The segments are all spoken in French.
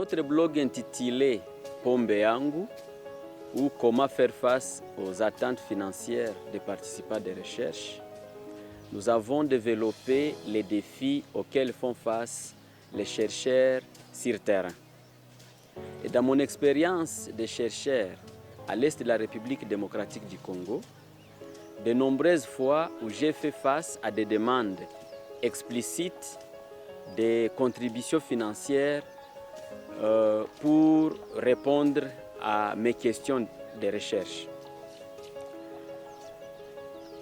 notre blog intitulé Pombe Yangu, ou comment faire face aux attentes financières des participants de recherche, nous avons développé les défis auxquels font face les chercheurs sur terrain. Et dans mon expérience de chercheur à l'est de la République démocratique du Congo, de nombreuses fois où j'ai fait face à des demandes explicites de contributions financières pour répondre à mes questions de recherche.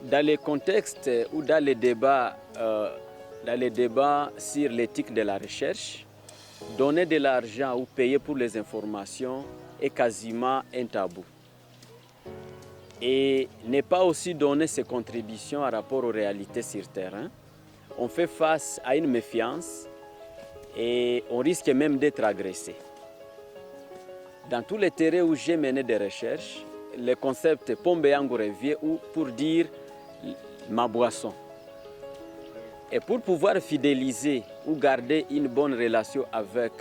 Dans les contextes ou dans les débats sur l'éthique de la recherche, donner de l'argent ou payer pour les informations est quasiment un tabou. Et ne pas aussi donner ses contributions par rapport aux réalités sur terrain, on fait face à une méfiance et on risque même d'être agressé. Dans tous les terrains où j'ai mené des recherches, le concept Pombe Yangu revient pour dire ma boisson. Et pour pouvoir fidéliser ou garder une bonne relation avec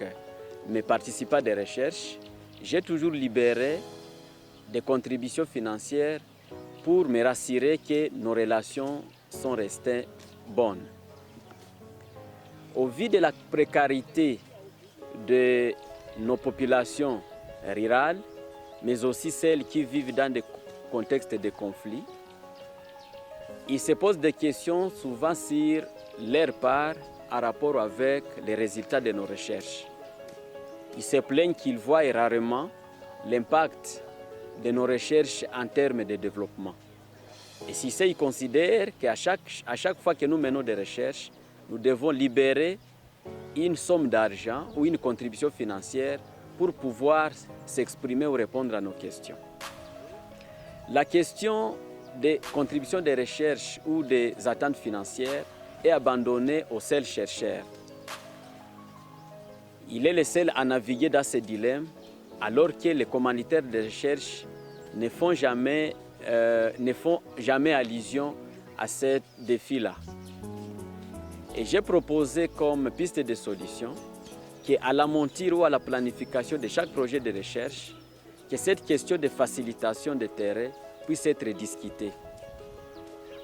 mes participants de recherche, j'ai toujours libéré des contributions financières pour me rassurer que nos relations sont restées bonnes. Au vu de la précarité de nos populations rurales, mais aussi celles qui vivent dans des contextes de conflit, ils se posent des questions souvent sur leur part en rapport avec les résultats de nos recherches. Ils se plaignent qu'ils voient rarement l'impact de nos recherches en termes de développement. Et si ils considèrent qu'à chaque fois que nous menons des recherches, nous devons libérer une somme d'argent ou une contribution financière pour pouvoir s'exprimer ou répondre à nos questions. La question des contributions de recherche ou des attentes financières est abandonnée aux seuls chercheurs. Il est le seul à naviguer dans ce dilemme, alors que les commanditaires de recherche ne font jamais allusion à ce défi-là. Et j'ai proposé comme piste de solution qu'à la monture ou à la planification de chaque projet de recherche, que cette question de facilitation de terrain puisse être discutée,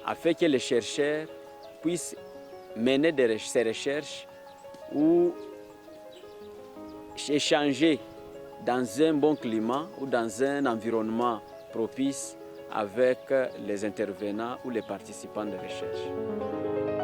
afin que les chercheurs puissent mener ces recherches ou échanger dans un bon climat ou dans un environnement propice avec les intervenants ou les participants de recherche.